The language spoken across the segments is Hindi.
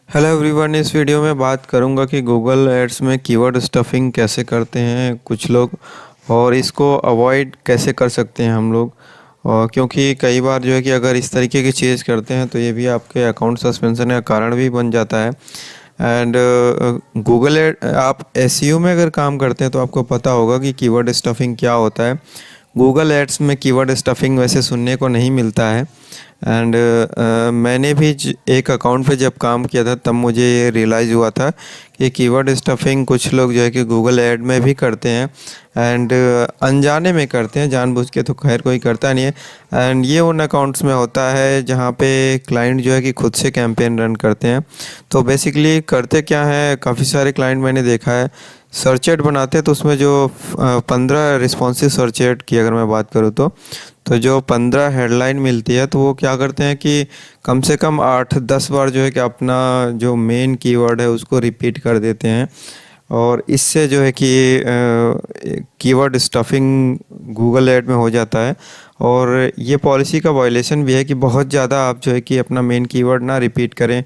हेलो एवरीवन, इस वीडियो में बात करूंगा कि गूगल एड्स में कीवर्ड स्टफिंग कैसे करते हैं कुछ लोग और इसको अवॉइड कैसे कर सकते हैं हम लोग। और क्योंकि कई बार जो है कि अगर इस तरीके की चीज़ करते हैं तो ये भी आपके अकाउंट सस्पेंशन का कारण भी बन जाता है। एंड गूगल एड आप एसईओ में अगर काम करते हैं तो आपको पता होगा कि कीवर्ड स्टफिंग क्या होता है। गूगल एड्स में कीवर्ड स्टफिंग वैसे सुनने को नहीं मिलता है। एंड मैंने भी एक अकाउंट पे जब काम किया था तब मुझे ये रियलाइज़ हुआ था कि कीवर्ड स्टफिंग कुछ लोग जो है कि गूगल ऐड में भी करते हैं। एंड अनजाने में करते हैं, जानबूझ के तो खैर कोई करता नहीं है। एंड ये उन अकाउंट्स में होता है जहाँ पे क्लाइंट जो है कि खुद से कैंपेन रन करते हैं। तो बेसिकली करते क्या है, काफ़ी सारे क्लाइंट मैंने देखा है सर्च एड बनाते हैं तो उसमें जो 15 रिस्पॉन्सिव सर्च एड की अगर मैं बात करूँ तो जो 15 हेडलाइन मिलती है तो वो क्या करते हैं कि कम से कम 8-10 बार जो है कि अपना जो मेन कीवर्ड है उसको रिपीट कर देते हैं। और इससे जो है कि कीवर्ड स्टफिंग गूगल ऐड में हो जाता है। और ये पॉलिसी का वायलेशन भी है कि बहुत ज़्यादा आप जो है कि अपना मेन कीवर्ड ना रिपीट करें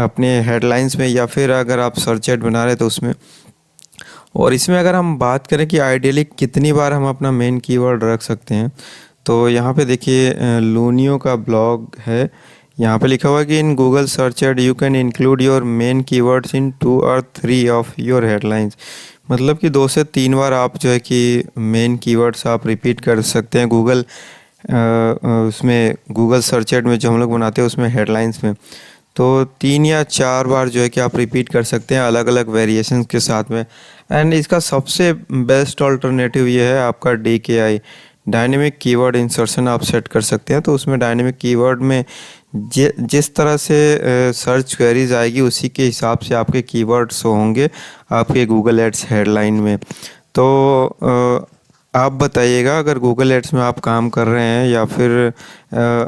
अपने हेडलाइंस में या फिर अगर आप सर्च एड बना रहे हैं तो उसमें। और इसमें अगर हम बात करें कि आइडियली कितनी बार हम अपना मेन कीवर्ड रख सकते हैं तो यहाँ पे देखिए लूनियो का ब्लॉग है। यहाँ पे लिखा हुआ है कि in Google search add you can include your main keywords in 2 और 3 ऑफ योर हेडलाइंस। मतलब कि 2 से 3 बार आप जो है कि मेन कीवर्ड्स आप रिपीट कर सकते हैं गूगल उसमें गूगल सर्च एड में जो हम लोग बनाते हैं उसमें हेडलाइंस में। तो 3 या 4 बार जो है कि आप रिपीट कर सकते हैं अलग अलग वेरिएशंस के साथ में। एंड इसका सबसे बेस्ट ऑल्टरनेटिव ये है आपका DKI, डायनेमिक कीवर्ड इंसर्शन आप सेट कर सकते हैं। तो उसमें डायनेमिक कीवर्ड में जिस तरह से सर्च क्वेरीज आएगी उसी के हिसाब से आपके कीवर्ड्स होंगे आपके गूगल एड्स हेडलाइन में। तो आप बताइएगा अगर गूगल एड्स में आप काम कर रहे हैं या फिर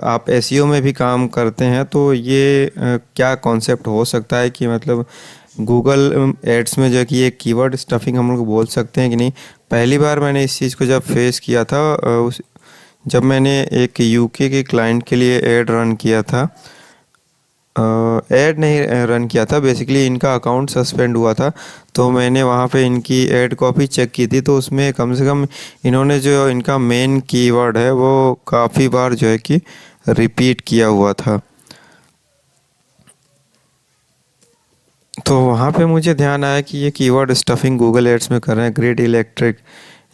आप एसईओ में भी काम करते हैं तो ये क्या कॉन्सेप्ट हो सकता है कि मतलब गूगल एड्स में जो है कि ये कीवर्ड स्टफिंग हम लोग बोल सकते हैं कि नहीं। पहली बार मैंने इस चीज़ को जब फेस किया था जब मैंने एक यूके के क्लाइंट के लिए एड रन किया था, ऐड नहीं रन किया था, बेसिकली इनका अकाउंट सस्पेंड हुआ था। तो मैंने वहाँ पे इनकी ऐड कॉपी चेक की थी तो उसमें कम से कम इन्होंने जो इनका मेन कीवर्ड है वो काफ़ी बार जो है कि रिपीट किया हुआ था। तो वहाँ पे मुझे ध्यान आया कि ये कीवर्ड स्टफिंग गूगल एड्स में कर रहे हैं। ग्रेट इलेक्ट्रिक,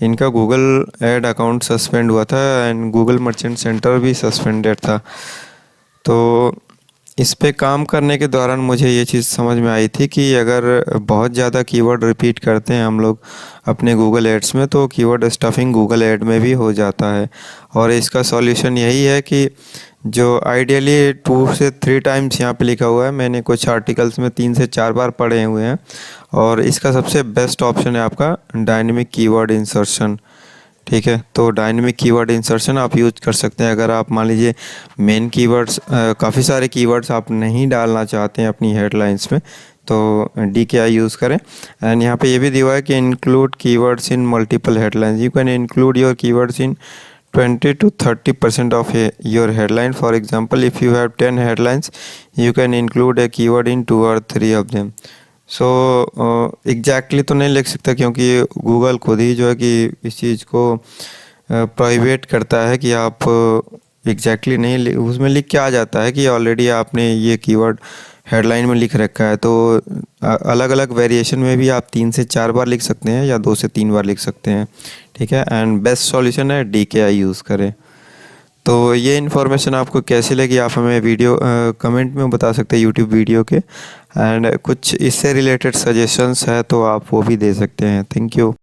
इनका गूगल ऐड अकाउंट सस्पेंड हुआ था एंड गूगल मर्चेंट सेंटर भी सस्पेंडेड था। तो इस पे काम करने के दौरान मुझे ये चीज़ समझ में आई थी कि अगर बहुत ज़्यादा कीवर्ड रिपीट करते हैं हम लोग अपने गूगल एड्स में तो कीवर्ड स्टफिंग गूगल ऐड में भी हो जाता है। और इसका सॉल्यूशन यही है कि जो आइडियली 2 से 3 टाइम्स यहाँ पे लिखा हुआ है, मैंने कुछ आर्टिकल्स में 3 से 4 बार पढ़े हुए हैं। और इसका सबसे बेस्ट ऑप्शन है आपका डायनेमिक कीवर्ड इंसर्शन। ठीक है, तो डायनेमिक कीवर्ड इंसर्शन आप यूज कर सकते हैं अगर आप मान लीजिए मेन कीवर्ड्स काफ़ी सारे कीवर्ड्स आप नहीं डालना चाहते हैं अपनी हेडलाइंस में तो DKI यूज़ करें। एंड यहाँ पे ये भी दिया हुआ है कि include keywords in multiple headlines, you can include your keywords in 20 to 30% of your headline. For example, if you have 10 headlines, you can include a keyword in 2 or 3 of them. So exactly तो नहीं लिख सकता क्योंकि गूगल खुद ही जो है कि इस चीज़ को प्रोहिबिट करता है कि आप एग्जैक्टली नहीं उसमें लिख के आ जाता है कि ऑलरेडी आपने ये कीवर्ड हेडलाइन में लिख रखा है। तो अलग अलग वेरिएशन में भी आप 3 से 4 बार लिख सकते हैं या 2 से 3 बार लिख सकते हैं। ठीक है, एंड बेस्ट सॉल्यूशन है DKI यूज़ करें। तो ये इन्फॉर्मेशन आपको कैसी लगी आप हमें वीडियो कमेंट में बता सकते हैं यूट्यूब वीडियो के। एंड कुछ इससे रिलेटेड सजेशंस है तो आप वो भी दे सकते हैं। Thank you.